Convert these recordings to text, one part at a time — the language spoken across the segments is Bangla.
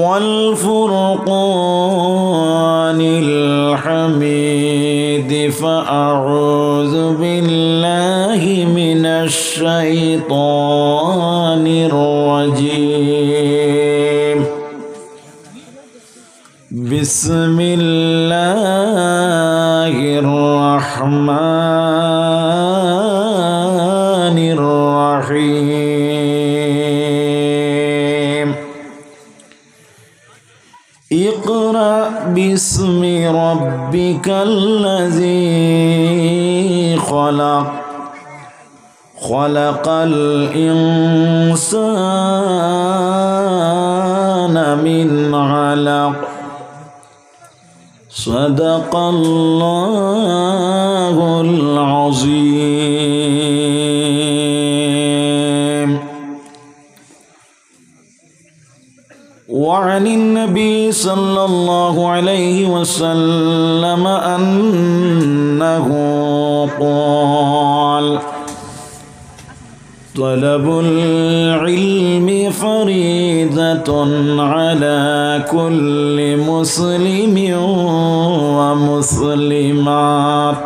والفرقان الحميد فأعوذ بالله من الشيطان الرجيم بسم الله الرحمن الرحيم اقرأ باسم ربك الذي خلق خلق الإنسان من علق صدق الله العظيم. وعن النبي صلى الله عليه وسلم أنه قال طلب العلم فريضة على كل مسلم ومسلمات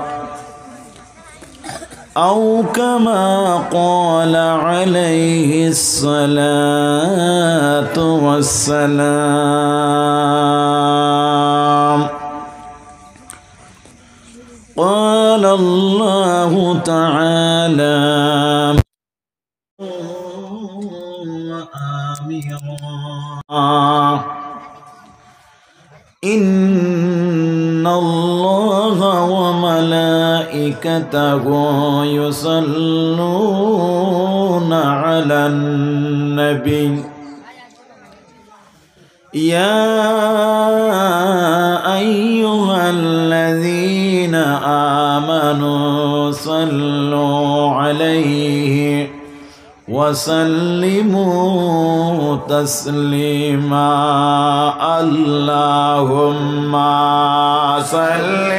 أو كما قال عليه الصلاة والسلام. قال الله تعالى إن الله وملائكته يصلون على النبي يا أيها الذين آمنوا صلوا عليه وسلموا تسليما. اللهم صل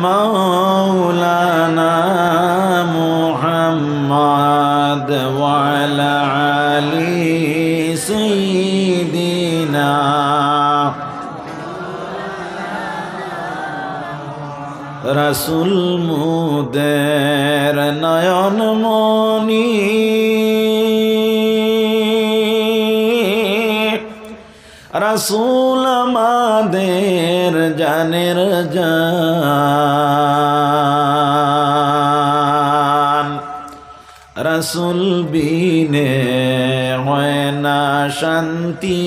مولانا محمد وعلى آل سيدنا রাসূল মুদের নয়ন মনি রাসূল আমাদের জানের জান রাসূল বিনে হয় না শান্তি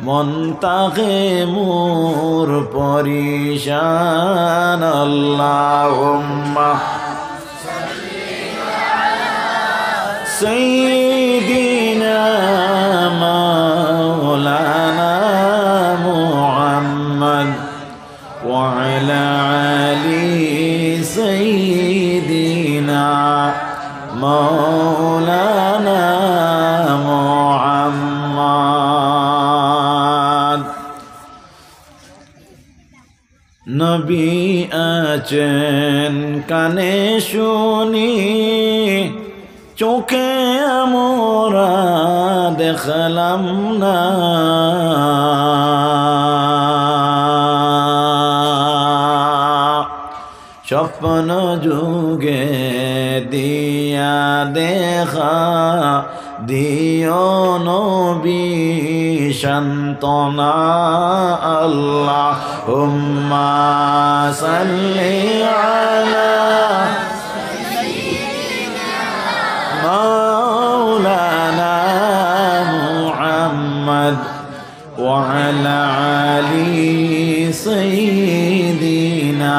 মনতাহে মোর পরিশান। আল্লাহুম্মা সাইয়্যিদিনা মাওলানা মুহাম্মদ ওয়া আলা আলি সাইয়্যিদিনা মাওলানা নবী আছেন কানে শুনি চোখে আমরা দেখলাম না স্বপ্ন যুগে দিয়া দেখা দিও নবী শান্তনা। আল্লাহুম্মা সাল্লি আলা মাওলানা মুহাম্মদ ওয়া আলা আলি সাইয়্যিদিনা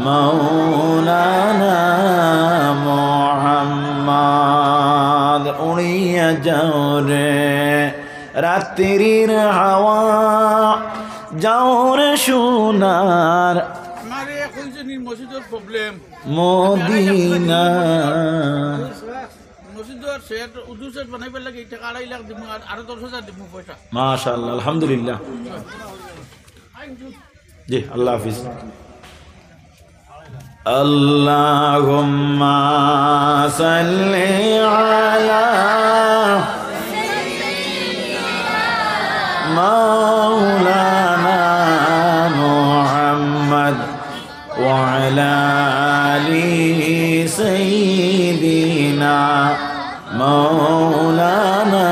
মাওলানা মুহাম্মদ। উড়িয়া যাও রে রাত্রির হাওয়া যাও রে সোনার মদিনা মাশাআল্লাহ আলহামদুলিল্লাহ জি আল্লাহ হাফিজ। আল্লাহুম্মা সাল্লি আলা মাওলানা মুহাম্মদ ওয়া আলা আলি সাইয়্যিদিনা মাওলানা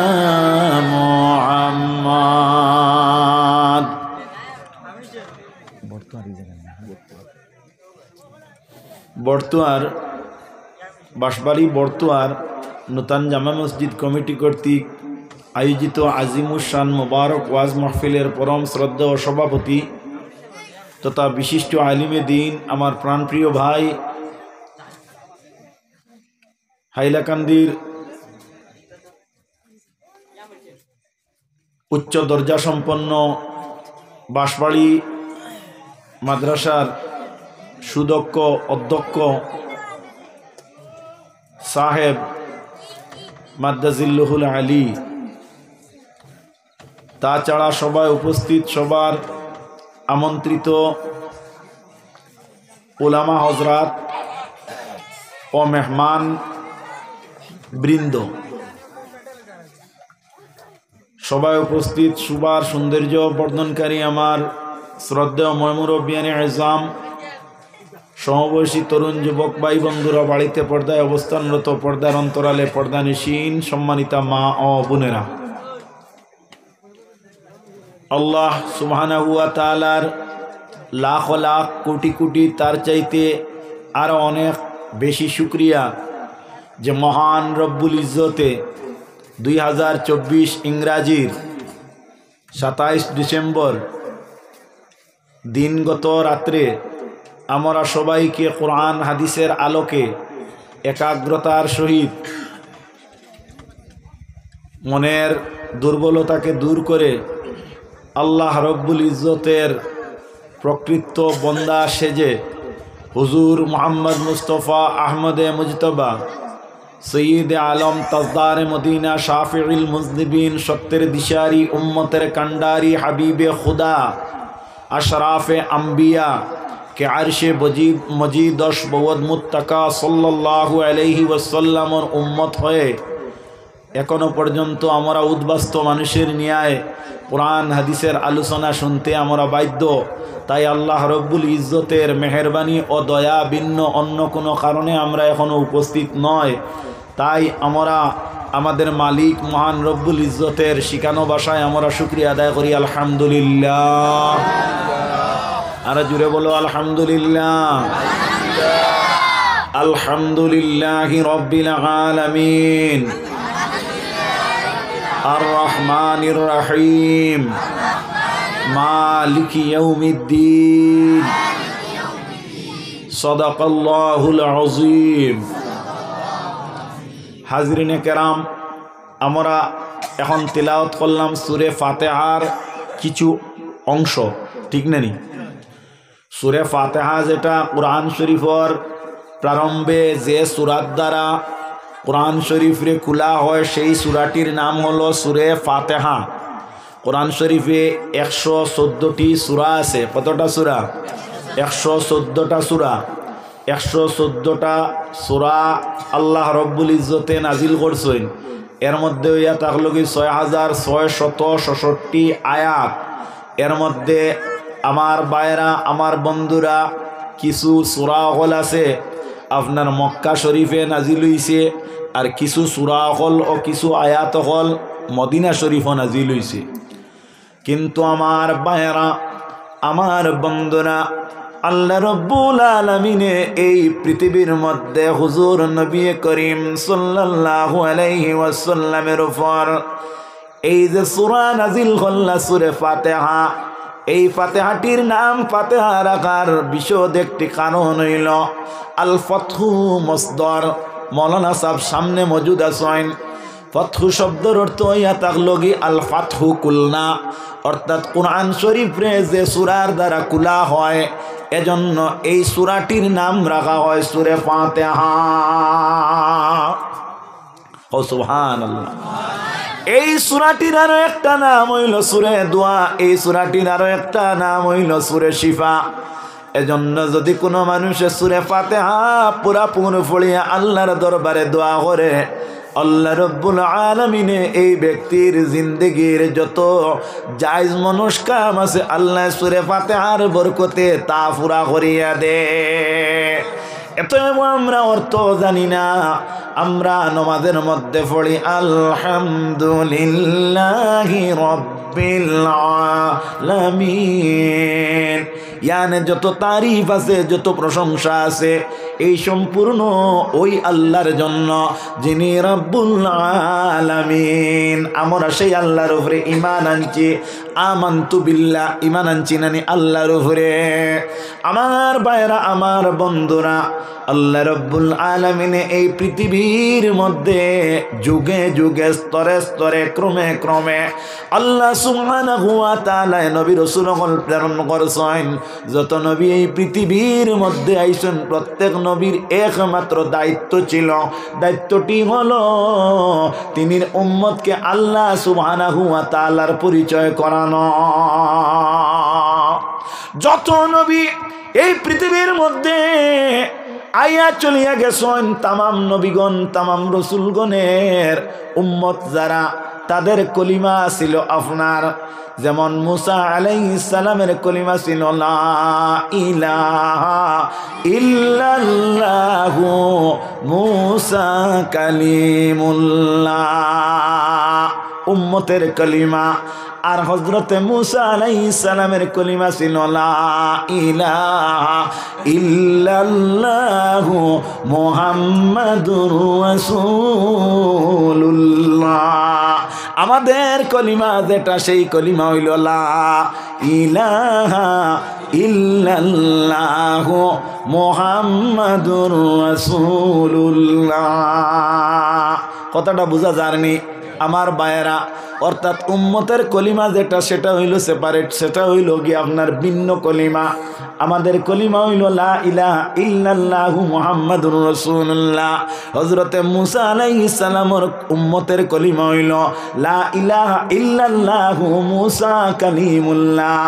মুহাম্মদ। বর্তোয়ার বাঁশবাড়ি বর্তোয়ার নূতন জামা মসজিদ কমিটি কর্তৃক আয়োজিত আজিমুশান মোবারক ওয়াজ মাহফিলের পরম শ্রদ্ধা ও সভাপতি তথা বিশিষ্ট আলিমে দিন আমার প্রাণপ্রিয় ভাই হাইলাকান্দির উচ্চ দরজা সম্পন্ন বাঁশবাড়ি মাদ্রাসার সুদক্ষ অধ্যক্ষ সাহেব মাদ্দাজিল্লুহুল আলী, তাছাড়া সবাই উপস্থিত সবার আমন্ত্রিত উলামা হজরাত ও মেহমান বৃন্দ, সবাই উপস্থিত সুবার সৌন্দর্য বর্ধনকারী আমার শ্রদ্ধেয় ময়মুরব্বিয়ানে আজম, সমবয়সী তরুণ যুবক ভাই বন্ধুরা, বাড়িতে পর্দায় অবস্থানরত, পর্দার অন্তরালে পর্দানিশীন সম্মানিতা মা ও বোনেরা, আল্লাহ সুবহানাহু ওয়া তাআলার লাখ লাখ কোটি কোটি তার চাইতে আরও অনেক বেশি শুকরিয়া যে মহান রব্বুল ইজ্জতে 2024 ইংরাজির 27 ডিসেম্বর দিনগত রাত্রে আমরা সবাইকে কোরআন হাদিসের আলোকে একাগ্রতার সহিত মনের দুর্বলতাকে দূর করে আল্লাহ রব্বুল ইজ্জতের প্রকৃত বন্দা সেজে হুজুর মুহাম্মদ মুস্তফা আহমদে মুজতবা সঈদ আলম তাজদার মদিনা শাফিউল মুজনিবিন সত্যের দিশারি উম্মতের কান্ডারি হাবিবে খুদা আশরাফে আম্বিয়া কে আরশে মজিদ বহুত মুত্তাকা সাল্লাল্লাহু আলাইহি ওয়াসাল্লামর উম্মত হয়ে এখনো পর্যন্ত আমরা উদ্বাস্ত মানুষের ন্যায় কোরআন হাদিসের আলোচনা শুনতে আমরা বাধ্য। তাই আল্লাহ রব্বুল ইজ্জতের মেহেরবানি ও দয়া ভিন্ন অন্য কোনো কারণে আমরা এখনো উপস্থিত নয়। তাই আমরা আমাদের মালিক মহান রব্বুল ইজ্জতের শিখানো ভাষায় আমরা শুকরিয়া আদায় করি আলহামদুলিল্লাহ। আর জুড়ে বলো আলহামদুলিল্লাহ। আলহামদুলিল্লাহি রাব্বিল আলামিন আর রহমানির রহিম মালিকি ইয়াউমিদ্দিন সাদাকাল্লাহুল আযীম। হাজরিনে কেরাম, আমরা এখন তিলাওয়াত করলাম সূরা ফাতিহার কিছু অংশ, ঠিক না? সূরা ফাতিহা যেটা কোরআন শরীফের প্রারম্ভে যে সূরার দ্বারা কোরআন শরীফে খোলা হয় সেই সূরাটির নাম হলো সূরা ফাতিহা। কোরআন শরীফে 114টি সূরা আছে। কতটা সূরা? 114টা সূরা। 114টা সূরা আল্লাহ রব্বুল ইজ্জতে নাজিল করছেন। এর মধ্যে ইয়া থাকলো কি 6666 আয়াত। এর মধ্যে আমার ভাইরা, আমার বন্ধুরা, কিছু সূরা হল আছে আপনার মক্কা শরীফে নাজিল হইছে, আর কিছু সূরা হল ও কিছু আয়াত হল মদিনা শরীফও নাজিল হইছে। কিন্তু আমার ভাইরা, আমার বন্ধুরা, আল্লাহ রব্বুল আলামিনে এই পৃথিবীর মধ্যে হুজুর নবী করিম সাল্লাল্লাহু আলাইহি ওয়াসাল্লামের উপর এই যে সূরা নাজিল করলা সূরা ফাতিহা, এই ফাতিহাটির নাম ফাতিহা রাখার বিশদ একটি কারণ হইল আল ফাতহু মসদর। মৌলানা সাহেব সামনে মজুদ আছেন। ফাতহু শব্দের অর্থ ইয়া তাকলগি আল ফাতহু কুলনা, অর্থাৎ কোরআন শরীফে যে সূরার দ্বারা কুলা হয়, এজন্য এই সূরাটির নাম রাখা হয় সূরা ফাতিহা। ও সুবহানাল্লাহ। এই সূরাটির আরো একটা নাম হইল সূরা দোয়া, এই সূরাটির আরো একটা নাম হইল সূরা শিফা। এজন্য যদি কোনো মানুষের সূরা ফাতিহা পুরাপুরি পড়িয়া আল্লাহর দরবারে দোয়া করে, আল্লাহ রব্বুল আলামিনে এই ব্যক্তির জিন্দেগির যত জায়েজ মনস্কাম আছে আল্লাহ সূরা ফাতিহার বরকতে তা পুরা করিয়া দে। এত আমরা অর্থ জানি না, আমরা নামাজের মধ্যে পড়ি আলহামদুলিল্লাহি রাব্বিল আলামিন, ইয়ানে যত তারিফ আছে, যত প্রশংসা আছে, এই সম্পূর্ণ ওই আল্লাহর জন্য যিনি রব্বুল আলামিন। আমরা সেই আল্লাহর উপরে ঈমান আনছি, আমানতু বিল্লাহ, ঈমান আনছি নানি আল্লাহর উপরে। আমার ভাইরা, আমার বন্ধুরা, আল্লাহ রব্বুল আলামিনে এই পৃথিবীর মধ্যে যুগে যুগে স্তরে স্তরে ক্রমে ক্রমে আল্লাহ সুবহানাহু ওয়া তাআলা নবী রাসূলগণ প্রেরণ করেছেন। যত নবী এই পৃথিবীর মধ্যে আইছেন, প্রত্যেক নবীর একমাত্র দায়িত্ব ছিল, দায়িত্বটি হলো তিনি উম্মতকে আল্লাহ সুবহানাহু ওয়া তাআলার পরিচয় করানো। যত নবী এই পৃথিবীর মধ্যে আইয়া চলিয়া গেছেন, তামাম নবীগণ, তামাম রসুলগণের উম্মত যারা, তাদের কলিমা ছিল আপনার, যেমন মুসা আলাইহিস সালামের কলিমা ছিল লা ইলাহা ইল্লাল্লাহু মুসা কালিমুল্লাহ, উম্মতের কলিমা। আর হযরতে মুসা আলাইহিস সালামের কলিমা ছিল লা ইলাহা ইল্লাল্লাহু মুহাম্মাদুর রাসূলুল্লাহ। আমাদের কলিমা যেটা, সেই কলিমা হইল লা ইলাহা ইল্লাল্লাহু মুহাম্মাদুর রাসূলুল্লাহ। কথাটা বোঝা যায়নি আমার ভাইয়েরা? অর্থাৎ উম্মতের কলিমা যেটা, সেটা হইল সেপারেট, সেটা হইল গিয়ে আপনার ভিন্ন কলিমা। আমাদের কলিমা হইল লা ইলাহা ইল্লাল্লাহু মুহাম্মাদুর রাসূলুল্লাহ। হযরতে মুসা আলাইহিস সালামের উম্মতের কলিমা হইল লা ইলাহা ইল্লাল্লাহু মুসা কালিমুল্লাহ।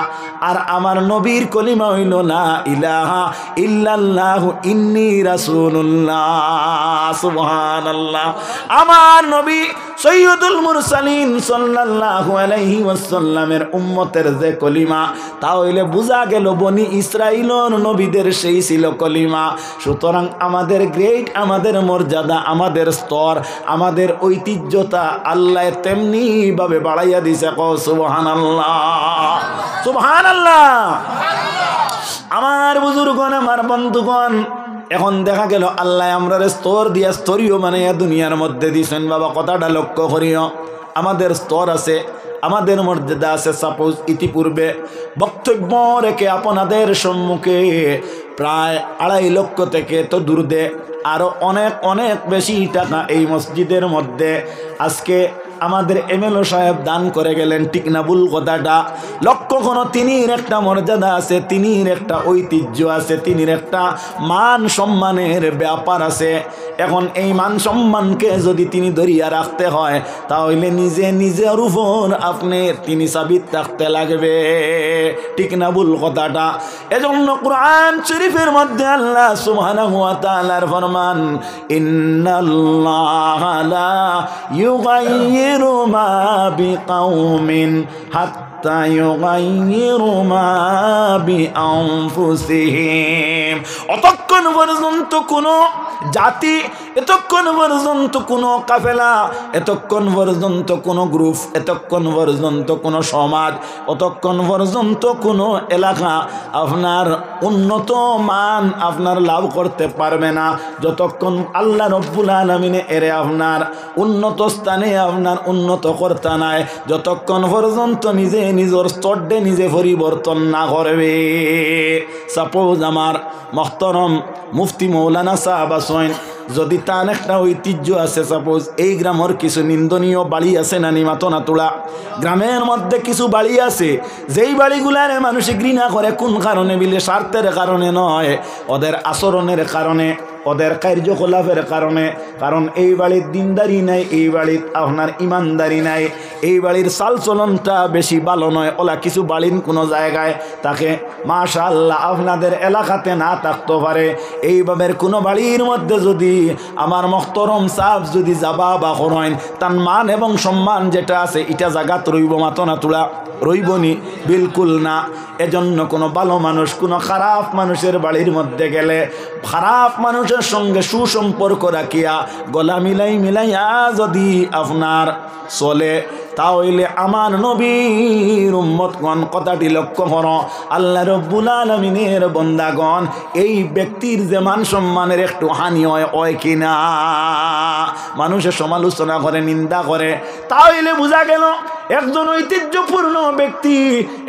আর আমার নবীর কলিমা হইল লা ইলাহা ইল্লাল্লাহু ইন্নী রাসূলুল্লাহ। সুবহানাল্লাহ। আমার নবী সৈয়দুল মুরসালিন সাল্লাল্লাহু আলাইহি ওয়াসাল্লামের উম্মতের যে কলিমা, তা হইলে বোঝা গেল বনি ইসরাইলের নবীদের সেই ছিল কলিমা। সুতরাং আমাদের গ্রেড, আমাদের মর্যাদা, আমাদের স্তর, আমাদের ঐতিহ্যতা আল্লাহ তেমনি ভাবে বাড়াইয়া দিছে। কও সুবহানাল্লাহ, সুবহানাল্লাহ। আমার বুজুর্গণ, আমার বন্ধুগণ, এখন দেখা গেল আল্লাহ আমরা স্তর দিয়া স্তরীয় মানে দুনিয়ার মধ্যে দিয়েছেন। বাবা কথাটা লক্ষ্য করিও, আমাদের স্তর আছে, আমাদের মর্যাদা আছে। সাপোজ ইতিপূর্বে বক্তব্য রেখে আপনাদের সম্মুখে প্রায় 2.5 লক্ষ থেকে তো দূরে আরও অনেক অনেক বেশি টাকা এই মসজিদের মধ্যে আজকে আমাদের এমএলএ সাহেব দান করে গেলেন। ঠিক না ভুল কথাটা? লক্ষ্য কোনো তিনির একটা মর্যাদা আছে, তিনির একটা ঐতিহ্য আছে, তিনির একটা মান সম্মানের ব্যাপার আছে। এখন এই মান সম্মানকে যদি তিনি ধরিয়া রাখতে হয়, তাহলে নিজে নিজের উপর আপনি তিনি সাবিত থাকতে লাগবে। ঠিক না ভুল কথাটা? এজন্য কোরআন শরীফের মধ্যে আল্লাহ সুবহানাহু ওয়া তাআলার ফরমান, ইন্নাল্লাহা লা ইউগাইয়িরু মা বিকাউমিন হাত্তা ইউগাইয়িরু মা বিআনফুসিহিম। অতক্ষণ পর্যন্ত কোনো জাতি, এতক্ষণ পর্যন্ত কোনো কাফেলা, এতক্ষণ পর্যন্ত কোনো গ্রুপ, এতক্ষণ পর্যন্ত কোনো সমাজ, অতক্ষণ পর্যন্ত কোনো এলাকা আপনার উন্নত মান আপনার লাভ করতে পারবে না, যতক্ষণ আল্লাহ রব্বুল আলামিনে এরে আপনার উন্নত স্থানে আপনার উন্নত করতে নাই, যতক্ষণ পর্যন্ত নিজে নিজের স্তরে নিজে পরিবর্তন না করবে। সাপোজ আমার মহতরম মুফতি মৌলানা সাহেব আছেন, যদি তার একটা ঐতিহ্য আছে, সাপোজ এই গ্রামের কিছু নিন্দনীয় বাড়ি আছে না, নিমাতনা তোলা গ্রামের মধ্যে কিছু বাড়ি আছে, যেই বাড়িগুলারে মানুষে ঘৃণা করে। কোন কারণে? বিলে স্বার্থের কারণে নয়, ওদের আচরণের কারণে। ওদের কার্যকলাপের কারণে। কারণ এই বাড়ির দিনদারি নাই, এই বাড়ির আপনার ইমানদারি নাই, এই বাড়ির চালচলনটা বেশি ভালো নয়। ওলা কিছু বাড়ির কোনো জায়গায় তাকে মাশাআল্লাহ আপনাদের এলাকাতে না থাকতে পারে। এইভাবে কোনো বাড়ির মধ্যে যদি আমার মহতরম সাহেব যদি যাবা বা করেন, তার মান এবং সম্মান যেটা আছে এটা জাগাত রইব, মাতো না তোলা রইবনি, বিলকুল না। এজন্য কোনো ভালো মানুষ কোনো খারাপ মানুষের বাড়ির মধ্যে গেলে খারাপ মানুষের সঙ্গে সুসম্পর্ক রাখিয়া গলা মিলাইয়া যদি আপনার চলে, তাহলে আমার নবীর উম্মতগণ কথাটি লক্ষ্য করো, আল্লাহ রব্বুল আলামিনের বান্দাগণ এই ব্যক্তির যে মান সম্মানের একটু হানি হয় কিনা। মানুষের সমালোচনা করে, নিন্দা করে, তাহলে বোঝা গেল একজন ঐতিহ্যপূর্ণ ব্যক্তি,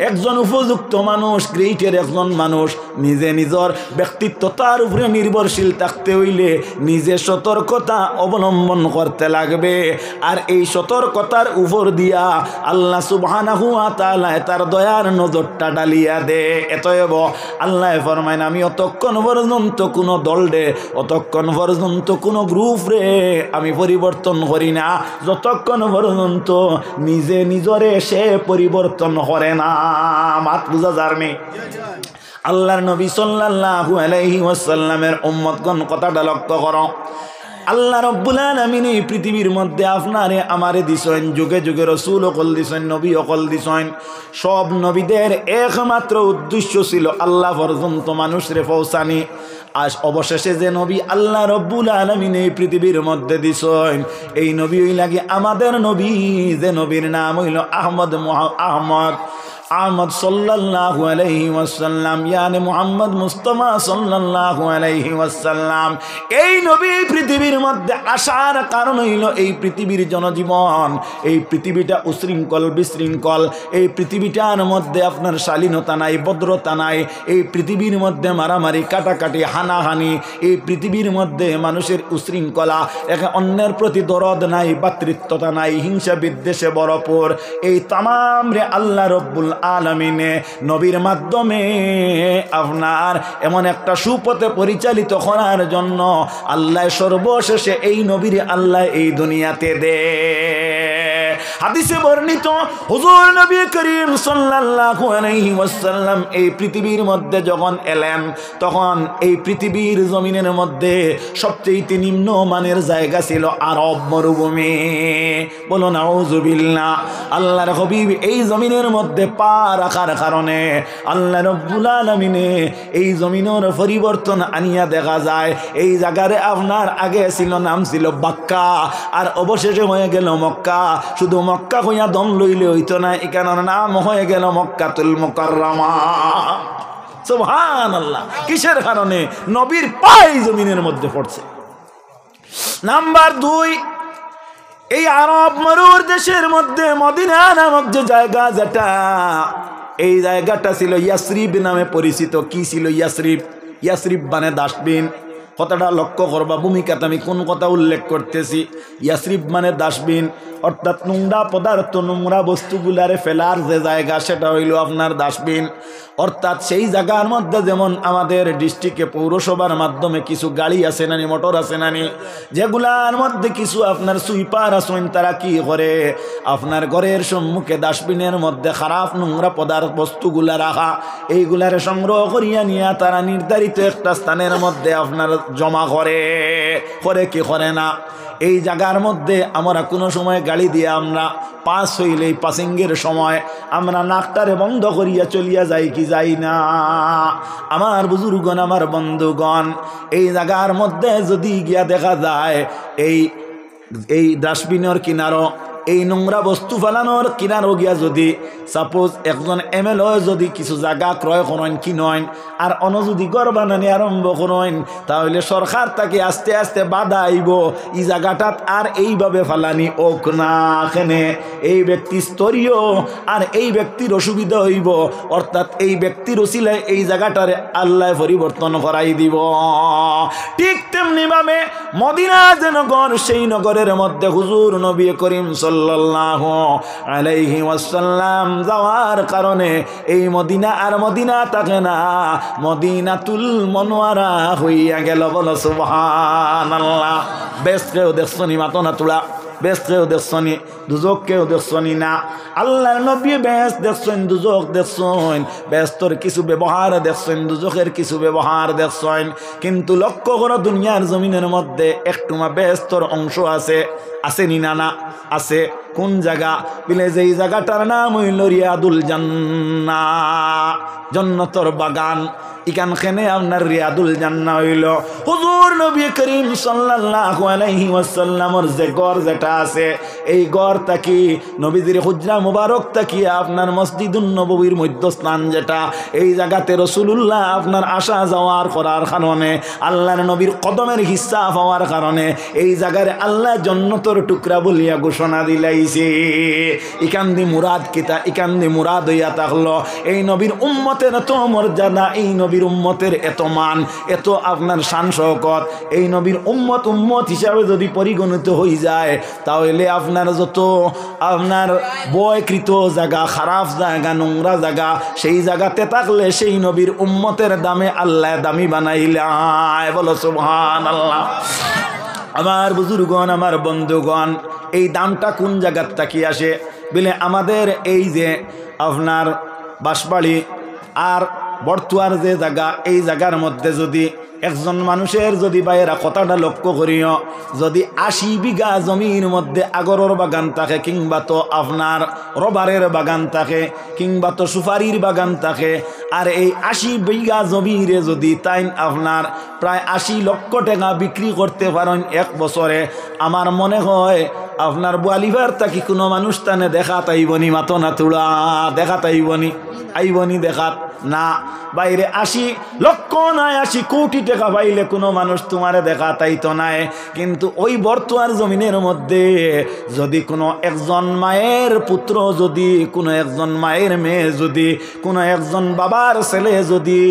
একজন উপযুক্ত মানুষ, গ্রেটের একজন মানুষ নিজে নিজের ব্যক্তিত্বতার উপরে নির্ভরশীল থাকতে হইলে নিজে সতর্কতা অবলম্বন করতে লাগবে। আর এই সতর্কতার উপর দিয়া আল্লাহ সুবহানাহু ওয়া তাআলা তার দয়ার নজরটা ডালিয়া দে। এতএব আল্লাহ ফরমায়, আমি অতক্ষণ পর্যন্ত কোনো দল রে, অতক্ষণ পর্যন্ত কোনো গ্রুপ রে আমি পরিবর্তন করি না যতক্ষণ পর্যন্ত নিজে নিজরে সে পরিবর্তন করে না। মাত বুঝা যার নেই। আল্লাহর নবী সাল্লাল্লাহু আলাইহি ওয়াসাল্লামের উম্মতগণ কথাটা লক্ষ্য করো। আল্লাহ রব্বুল আলামিন এই পৃথিবীর মধ্যে আপনারে আমারে দিছেন, যুগে যুগে রাসূল অকল দিছেন, নবী অকল দিছেন। সব নবীদের একমাত্র উদ্দেশ্য ছিল আল্লাহ পর্যন্ত মানুষরে পৌঁছানি। আজ অবশেষে যে নবী আল্লাহ রব্বুল আলামিন এই পৃথিবীর মধ্যে দিছেন, এই নবী হই লাগে আমাদের নবী, যে নবীর নাম হইল আহমদ সাল্লাল্লাহু আলাইহি ওয়াসাল্লাম, ইয়ানি মুহাম্মদ মুস্তাফা সাল্লাল্লাহু আলাইহি ওয়াসাল্লাম। এই নবী পৃথিবীর মধ্যে আসার কারণ হইল এই পৃথিবীর জনজীবন, এই পৃথিবীটা উশৃঙ্খল বিশৃঙ্খল, এই পৃথিবীটার মধ্যে আপনার শালীনতা নাই, ভদ্রতা নাই, এই পৃথিবীর মধ্যে মারামারি কাটাকাটি হানাহানি, এই পৃথিবীর মধ্যে মানুষের উশৃঙ্খলা, একে অন্যের প্রতি দরদ নাই, ভাতৃত্বতা নাই, হিংসা বিদ্বেষে ভরপুর। এই তামাম রে আল্লাহ রব্বুল আলামিনে নবীর মাধ্যমে আপনার এমন একটা সুপথে পরিচালিত করার জন্য আল্লাহ সর্বশেষে এই নবীর আল্লাহ এই দুনিয়াতে দে। হাদিসে বর্ণিত হুজুর নবী করিম সাল্লাল্লাহু আলাইহি ওয়াসাল্লাম এই পৃথিবীর মধ্যে যখন এলেন, তখন এই পৃথিবীর জমিনের মধ্যে সবচেয়ে নিম্ন মানের জায়গা ছিল আরব মরুভূমি। বলো নাউযুবিল্লাহ। আল্লাহর হাবিব এই জমিনের মধ্যে পা রাখার কারণে আল্লাহ রব্বুল আলামিনে এই জমিনের পরিবর্তন আনিয়া দেখা যায়। এই জায়গারে আপনার আগে ছিল নাম ছিল বাক্কা, আর অবশেষে হয়ে গেল মক্কা। শুধু মক্কা হইয়া দম লইলে হইতো না, এখানের নাম হয়ে গেল মক্কাতুল মুকাররমা। সুবহানাল্লাহ। কিসের কারণে? নবীর পাই জমিনের মধ্যে পড়ছে। নাম্বার 2, এই আরব মরুর দেশের মধ্যে মদিনা নামক যে জায়গা, যেটা এই জায়গাটা ছিল ইয়াসরিব নামে পরিচিত। কি ছিল ইয়াসরিব? ইয়াসরিব মানে ডাস্টবিন। কথাটা লক্ষ্য করবা, ভূমিকাতে আমি কোন কথা উল্লেখ করতেছি। ইয়াসরিব মানে ডাস্টবিন, অর্থাৎ নোংরা পদার্থ, নোংরা বস্তুগুলারে ফেলার যে জায়গা, সেটা হইল আপনার ডাস্টবিন। অর্থাৎ সেই জায়গার মধ্যে যেমন আমাদের ডিস্ট্রিক্টে পৌরসভার মাধ্যমে কিছু গাড়ি আছে নানি, মোটর আছে নানি, যেগুলার মধ্যে কিছু আপনার সুইপার আসেন, তারা কি করে আপনার ঘরের সম্মুখে ডাস্টবিনের মধ্যে খারাপ নোংরা পদার্থ বস্তুগুলা রাখা, এইগুলারে সংগ্রহ করিয়া নিয়ে তারা নির্ধারিত একটা স্থানের মধ্যে আপনার জমা করে কি করে না। এই জায়গার মধ্যে আমরা কোনো সময় গাড়ি দিয়ে আমরা পাস হইলেই পাসিংয়ের সময় আমরা নাকটারে বন্ধ করিয়া চলিয়া যাই কি যাই না? আমার বুজুর্গণ, আমার বন্ধুগণ, এই জায়গার মধ্যে যদি গিয়া দেখা যায় এই ডাস্টবিনের কিনারো, এই নোংরা বস্তু ফেলানোর কিনারো গিয়া যদি সাপোজ একজন MLA যদি কিছু জায়গা ক্রয় করেন, কিনেন, আর অন্য যদি ঘর বানানি আরম্ভ করেন, তাহলে সরকার তাকে আস্তে আস্তে বাধা আইব এই জায়গাটাত আর এইভাবে ফালানি ওক না। এখানে এই ব্যক্তি স্তরীয়, আর এই ব্যক্তির অসুবিধা হইব, অর্থাৎ এই ব্যক্তির ওসিলায় এই জায়গাটারে আল্লাহ পরিবর্তন করাই দিব। ঠিক তেমনি তেমনি ভাবে মদিনা যে নগর, সেই নগরের মধ্যে হুজুর নবী করিম সাল্লাল্লাহু আলাইহি ওয়াসাল্লাম যাওয়ার কারণে এই মদিনা আর মদিনা থাকে না, মদিনাতুল মুনাওয়ারা হইয়া গেল। বলো সুবহানাল্লাহ। বেশকেও দেখছনি মাতো না তোলা, বেশকেও দেখছনি, দুজককেও দেখছনি না। আল্লাহর নবী বেশ দেখছেন, দুজক দেখছেন, বেস্তর কিছু ব্যবহার দেখছেন, দুজকের কিছু ব্যবহার দেখছেন। কিন্তু লক্ষ্য করো দুনিয়ার জমিনের মধ্যে একটুমা বেস্তর অংশ আছে, আসেনি না? না আছে। কোন জায়গা? বলে যেই জায়গাটার নাম হইল রিয়াদুল জান্নাহ, জান্নাতের বাগান। ইখানখানে আপনার রিয়াদুল জান্নাহ হইল হুজুর নবী করিম সাল্লাল্লাহু আলাইহি ওয়াসাল্লামের যে ঘর যেটা আছে, এই ঘর তাকি নবীজির হুজরা মুবারক তাকি আপনার মসজিদুন নববীর মধ্যস্থান যেটা, এই জায়গাতে রাসূলুল্লাহ আপনার আসা যাওয়ার করার কারণে, আল্লাহর নবীর কদমের হিস্সা পাওয়ার কারণে এই জায়গায় আল্লাহ জান্নাতের টুকরা বলিয়া ঘোষণা দিলাইছে। ইখান দি মুরাদ কিতা? ইখান দি মুরাদ হইয়া থাকলো এই নবীর উম্মতের এত মর্যাদা, এই নবীর উম্মতের এত মান, এত আপনার শান শওকত, এই নবীর উম্মত হিসাবে যদি পরিগণিত হয়ে যায়, তাহলে আপনার যত আপনার বয়কৃত জায়গা, খারাপ জায়গা, নোংরা জায়গা, সেই জায়গাতে থাকলে সেই নবীর উম্মতের দামে আল্লাহ দামি বানাইলায়। বলো সুবহানাল্লাহ। আমার বুজুর্গণ, আমার বন্ধুগণ, এই দামটা কোন জায়গার তাকি আসে? বলে আমাদের এই যে আপনার বাঁশবাড়ি আর বর্তুয়ার যে জায়গা, এই জায়গার মধ্যে যদি একজন মানুষের যদি বাইরা কথাটা লক্ষ্য করিও, যদি 80 বিঘা জমির মধ্যে আগরের বাগান থাকে, কিংবা তো আপনার রবারের বাগান থাকে, কিংবা তো সুপারির বাগান থাকে, আর এই 80 বিঘা জমিরে যদি তাই আপনার প্রায় 80 লক্ষ টাকা বিক্রি করতে পারেন এক বছরে, আমার মনে হয় আপনার বোয়ালিভার তাকি কোনো মানুষ তানে দেখা তাইবনি, মাতো না তুড়া, দেখা তাইবনি, আইবনি দেখাত না। বাইরে 80 লক্ষ নাই, 80 কোটি টাকা পাইলে কোনো মানুষ তোমারে দেখা তাইতো নাই। কিন্তু ওই বর্তমান জমিনের মধ্যে যদি কোনো একজন মায়ের পুত্র, যদি কোনো একজন মায়ের মেয়ে, যদি কোনো একজন বাবার ছেলে, যদি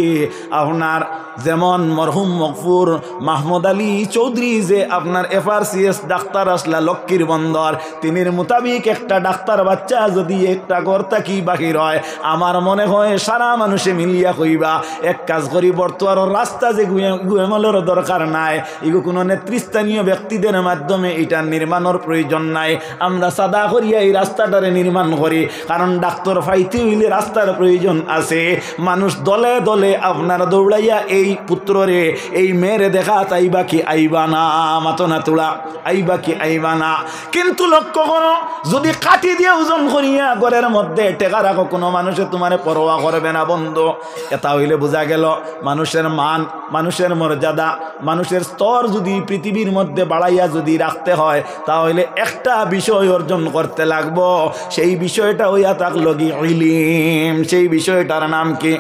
আপনার যেমন মরহুম মকফুর মাহমুদ আলী চৌধুরী যে আপনার FRCS ডাক্তার আসলা লক্ষ্মীর বন্দর, তিনির মোতাবিক একটা ডাক্তার বাচ্চা যদি একটা ঘর থাকি বাহির হয়, আমার মনে হয় সারা মানুষে মিলিয়া কইবা এক কাজ করি, বর্তমান রাস্তা যে গুয়েমলের দরকার নাই, এগুলো কোনো নেতৃস্থানীয় ব্যক্তিদের মাধ্যমে এটা নির্মাণের প্রয়োজন নাই, আমরা সাদা করিয়া এই রাস্তাটারে নির্মাণ করি। কারণ ডাক্তার ফাইতে হইলে রাস্তার প্রয়োজন আছে। মানুষ দলে দলে আপনার দৌড়াইয়া এই পুত্ররে, এই মেয়েরে দেখা তাইবা কি আইবা না? মাতো না তোলা, আইবা কি আইবা না? কিন্তু লক্ষ্য করো, যদি কাটি দিয়ে ওজন করিয়া ঘরের মধ্যে টেকা রাখো, কোনো মানুষে তোমার পরোয়া করবে না বন্ধু। এটা হইলে বোঝা গেল মানুষের মান, মানুষের মর্যাদা, মানুষের স্তর যদি পৃথিবীর মধ্যে বাড়াইয়া যদি রাখতে হয়, তাহলে একটা বিষয় অর্জন করতে লাগবো। সেই বিষয়টা হইয়া থাকলো কি? ইলম। সেই বিষয়টার নাম কি?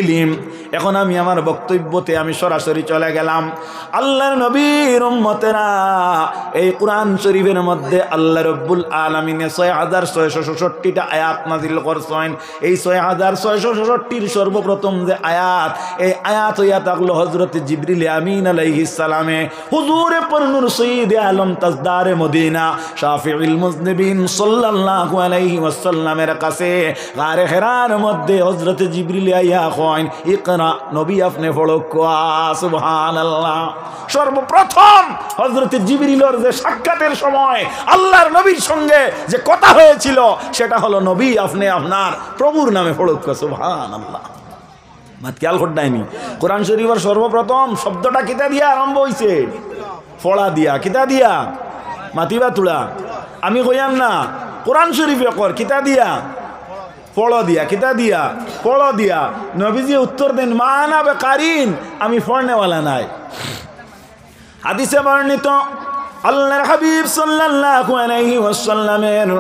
ইলম। এখন আমি আমার বক্তব্যতে আমি সরাসরি চলে গেলাম। আল্লাহর নবীর উম্মতেরা, এই কোরআন শরীফের মধ্যে আল্লাহ রব্বুল আলামিন 6666টা আয়াত নাজিল করছেন। এই 6666টির সর্বপ্রথম যে আয়াত, এই আয়াত হইয়া থাকলো হযরত জিবরিল আমিন আলাইহিস সালামে হুজুরে পরনুর সৈয়দ আলম তাজদারে মদিনা শাফিউল মুজনিবিন সাল্লাল্লাহু আলাইহি ওয়াসাল্লামের কাছে গারে হেরার মধ্যে হযরত জিবরিল আইয়া কইন, ইকরা, নবী আপনি পড়ো। সুবহানাল্লাহ। সর্বপ্রথম হযরত জিবরিলের যে সাক্ষাতের সময় আল্লাহর নবীর সঙ্গে যে কথা হয়েছিল, সেটা হলো নবী আপনি আপনার প্রভুর নামে পড়ো। সুবহানাল্লাহ। মাত খেয়াল করডাইনি, কোরআন শরীফের সর্বপ্রথম শব্দটা কিতা দিয়া আরম্ভ হইছে? ফড়া দিয়া। কিতা দিয়া? মাতিবা তুলা। আমি কইয়াম না, কোরআন শরীফে কর কিতা দিয়া? পড়ো দিয়া। কিতা দিয়া? পড়ো দিয়া। নবীজি উত্তর দেন, মানা বেকারিন, আমি পড়নেওয়ালা নাই। হাদিসে বর্ণিত আল্লাহর হাবিব সাল্লাল্লাহু আলাইহি ওয়াসাল্লামের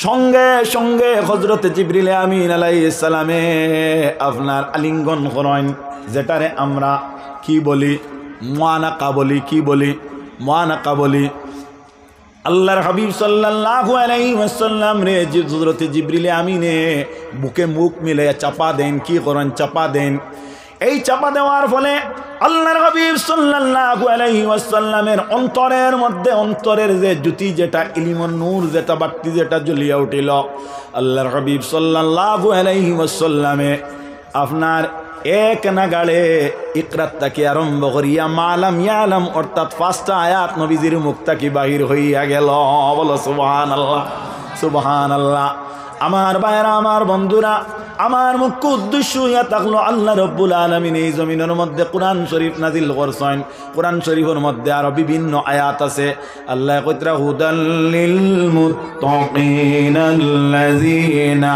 সঙ্গে সঙ্গে হযরত জিবরিল আমিন আলাইহিস সালামে আপনার আলিঙ্গন করেন, যেটারে আমরা কি বলি? মুআনাকা বলি। কি বলি? মুআনাকা বলি। আল্লাহর হাবিব সাল্লাল্লাহু আলাইহি ওয়াসাল্লাম রে হযরত জিবরিল আমিনে বুকে মুখ মিলে চাপা দেন। কি করেন? চাপা দেন। এই চাপা দেওয়ার ফলে আল্লাহর হাবিব সাল্লাল্লাহু আলাইহি ওয়াসাল্লামের অন্তরের মধ্যে অন্তরের যে জ্যোতি যেটা ইলমুন নূর যেটা বাতি যেটা জ্বলিয়া উঠিল আল্লাহর হাবিব সাল্লাল্লাহু আলাইহি ওয়াসাল্লামে আপনার এক নাগাড়ে ইকরাত থেকে আরম্ভ করিয়া মালাম ইয়ালাম অর্থাৎ 5টা আয়াত নবীজির মুখ থেকে বাহির হইয়া গেল। বলো সুবহানাল্লাহ, সুবহানাল্লাহ। আমার ভাইরা, আমার বন্ধুরা, আমার মুখ্য উদ্দেশ্য ইয়া থাকলো আল্লাহ রব্বুল আলামিন এই জমিনের মধ্যে কোরআন শরীফ নাজিল করছেন। কোরআন শরীফের মধ্যে আরো বিভিন্ন আয়াত আছে। আল্লাহ কইতরা হুদাল লিল মুত্তাকিনাল্লাযিনা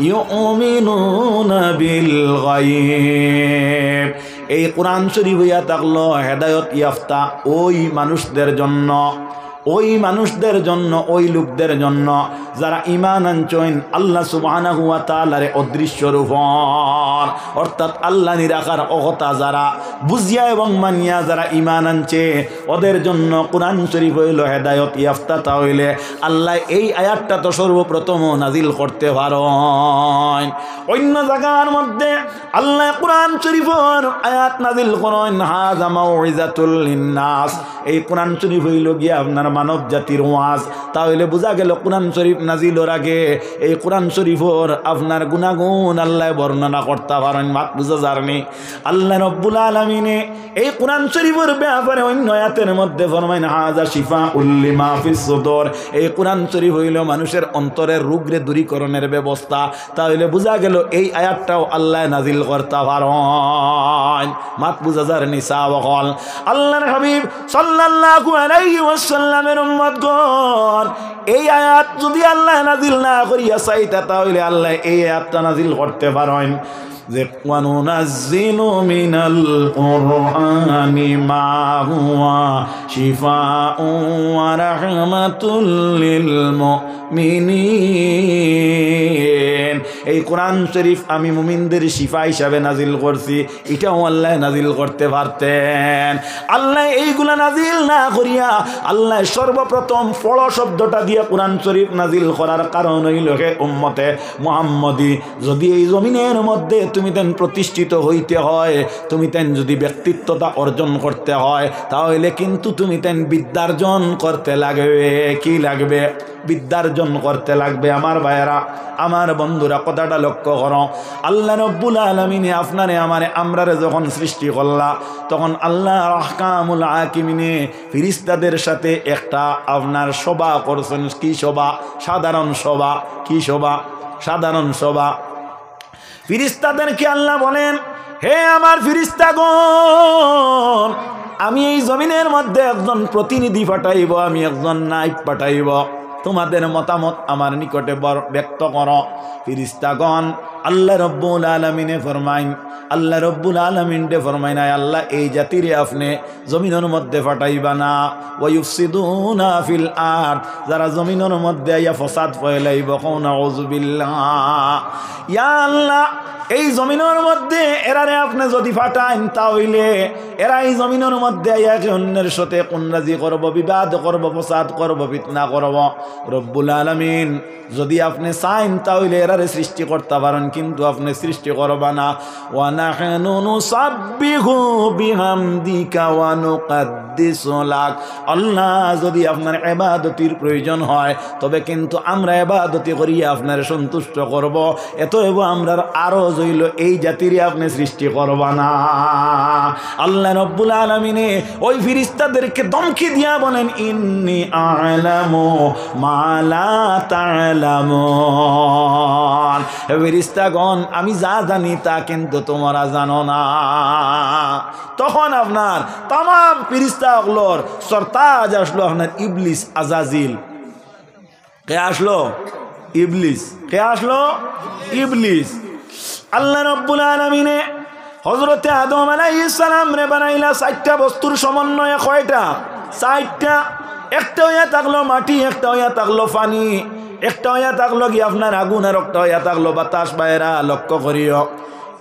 ইউমিনুনা বিল গায়ব। এই কোরআন শরীফ ইয়া থাকলো হেদায়েত ইয়াফতা ওই মানুষদের জন্য, ওই মানুষদের জন্য, ওই লোকদের জন্য যারা ঈমান আনছেন আল্লাহ সুবহানাহু ওয়া তাআলার অদৃশ্য রূপর, অর্থাৎ আল্লাহ নিরাকার অহতা যারা বুঝিয়া এবং মানিয়া যারা ঈমান আনছে ওদের জন্য কোরআন শরীফ হইল হেদায়েত ইয়াফতা। তাহলে আল্লাহ এই আয়াতটা তো সর্বপ্রথম নাজিল করতে পারেন। অন্য জায়গার মধ্যে আল্লাহ কোরআন শরীফের আয়াত নাজিল করেন হাযা মাউইযাতুল লিন্নাস। এই কোরআন শরীফ হইল গিয়া আপনার মানব জাতির ওয়াজ। তাহলে বোঝা গেল কোরআন শরীফ নাজিলের আগে এই কোরআন শরীফের আপনার গুণাগুণ আল্লাহ বর্ণনা করতে পারেন। মাত বুঝা যারনি আল্লাহ রব্বুল আলামিনে এই কোরআন শরীফের ব্যাপারে অন্য আয়াতের মধ্যে ফরমাইন হাযা শিফাউল লিমা ফিস সুদুর। এই কোরআন শরীফ হইল মানুষের অন্তরের রোগরে দূরীকরণের ব্যবস্থা। তাহলে বোঝা গেল এই আয়াতটাও আল্লাহ নাজিল করতে পারেন। মাত বুঝা যারনি সাহাবাগণ। আল্লাহর হাবিব সাল্লাল্লাহু আলাইহি ওয়াসাল্লামের উম্মতগণ এই আয়াত যদি আল্লাহ নাজিল না করিয়া চাইতা তাহলে আল্লাহ এই আয়াতটা নাজিল করতে পারেন যে ওয়ানুনাজ্জিলু মিনাল কুরআনি মা হুয়া শিফাউন ওয়া রাহমাতুল লিল মুমিনিন। এই কোরআন শরীফ আমি মুমিনদের শিফা হিসাবে নাজিল করছি, এটাও আল্লাহ নাজিল করতে পারতেন। আল্লাহ এইগুলা নাজিল না করিয়া আল্লাহ সর্বপ্রথম পড়ো শব্দটা দিয়ে কোরআন শরীফ নাজিল করার কারণ হইল হে উম্মতে মুহাম্মদী, যদি এই জমিনের মধ্যে তুমি তেন প্রতিষ্ঠিত হইতে হয়, তুমি তেন যদি ব্যক্তিত্বতা অর্জন করতে হয় তাহলে কিন্তু তুমি তেন বিদ্যার্জন করতে লাগবে। কি লাগবে? বিদ্যার্জন করতে লাগবে। আমার ভাইয়েরা, আমার বন্ধুরা, কথাটা লক্ষ্য করো। আল্লাহ রব্বুল আলামিন আপনারে আমারে আমরারে যখন সৃষ্টি করলা তখন আল্লাহ আহকামুল হাকিমিনে ফেরেশতাদের সাথে একটা আপনার সভা করছেন। কি সভা? সাধারণ সভা। কি সভা? সাধারণ সভা। ফেরেশতাদেরকে আল্লাহ বলেন, হে আমার ফেরেশতাগণ, আমি এই জমিনের মধ্যে একজন প্রতিনিধি পাঠাইব, আমি একজন নায়েব পাঠাইব, তোমাদের মতামত আমার নিকটে ব্যক্ত করো। ফেরেশতাগণ আল্লাহ রব্বুল আলামিনে ফরমাইন, আল্লাহ রব্বুল আলামিন দে ফরমাইন, আল্লাহ এই জাতিরে আপনি জমিনের মধ্যে ফাটাইবা না। ওয়ায়ুফসিদুনা ফিল আরদ, যারা জমিনের মধ্যে আইয়া ফাসাদ ফয়লাইব। নাউযু বিল্লাহ। ইয়া আল্লাহ, এই জমিনের মধ্যে এরারে আপনি যদি ফাটাইন তাহলে এরা এই জমিনের মধ্যে আইয়া অন্যের সাথে কুনরাজি করব, বিবাদ করব, ফাসাদ করব, ফিতনা করব। রব্বুল আলামিন যদি আপনি চাইন তাহলে এরারে সৃষ্টি করতে পারেন, কিন্তু আপনি সৃষ্টি করবা না। ওয়া নাহনু নুসাব্বিহু বিহামদিকা ওয়া নুকাদ্দিসু লাক। আল্লাহ যদি আপনার ইবাদতির প্রয়োজন হয় তবে কিন্তু আমরা ইবাদতি করিয়া আপনার সন্তুষ্ট করব। এতএব আমরা আরো জইল এই জাতিরে আপনি সৃষ্টি করবা না। আল্লাহ রব্বুল আলামিনে ওই ফেরেশতাদেরকে ধমকি দিয়া বলেন, ইন্নী আ'লামু মা লা তা'লামুন। হে ফেরেশতাগণ, আমি যা জানি তা কিন্তু তোমরা জানো না। তখন আপনার তামাম ফেরেশতাগুলোর সরতাজ আসলো আপনার ইবলিস আজাজিল। কে আসলো? ইবলিস। কে আসলো? ইবলিস। আল্লাহ রব্বুল আলামিনে হযরতে আদম আলাইহিস সালাম রে বানাইলা 4টা বস্তুর সমন্বয়ে। কয়টা? 4টা। একটা হইয়া থাকলো মাটি, একটা হইয়া থাকলো পানি, একটা হইয়া থাকলো কি আপনার আগুন, আর একটা হইয়া থাকলো বাতাস। বাইরা লক্ষ্য করিও,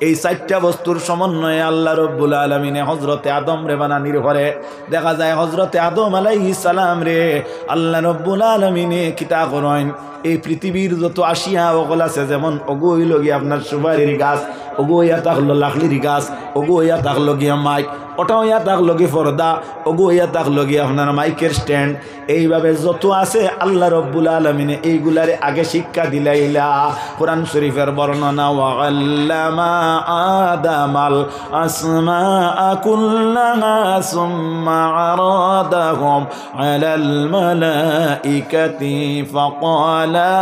এই চারটা বস্তুর সমন্বয়ে আল্লাহ রব্বুল আলামিনে হযরতে আদম রে বানানির পরে দেখা যায় হযরতে আদম আলাইহিস সালাম রে আল্লাহ রব্বুল আলামিনে কিতা করেন এই পৃথিবীর যত আসিয়া ওগুলো আছে, যেমন ওগো হইল গিয়ে আপনার সুপারির গাছ, ওগো ইয়া থাকলো লাখলির গাছ, ওগো ইয়া থাকলো গিয়া মাইক, ওটাও ইয়া থাকলো গিয়ে পর্দা, ওগো ইয়া থাকলো গিয়ে আপনার মাইকের স্ট্যান্ড। এইভাবে যত আছে আল্লাহ রব্বুল আলামিনে এইগুলারে আগে শিক্ষা দিলাইলা। কোরআন শরীফের বর্ণনা ওয়া আল্লামা আদামাল আসমাআ কুল্লাহা সুম্মা আরাদাহুম আলাল মালাইকাতি ফাকালা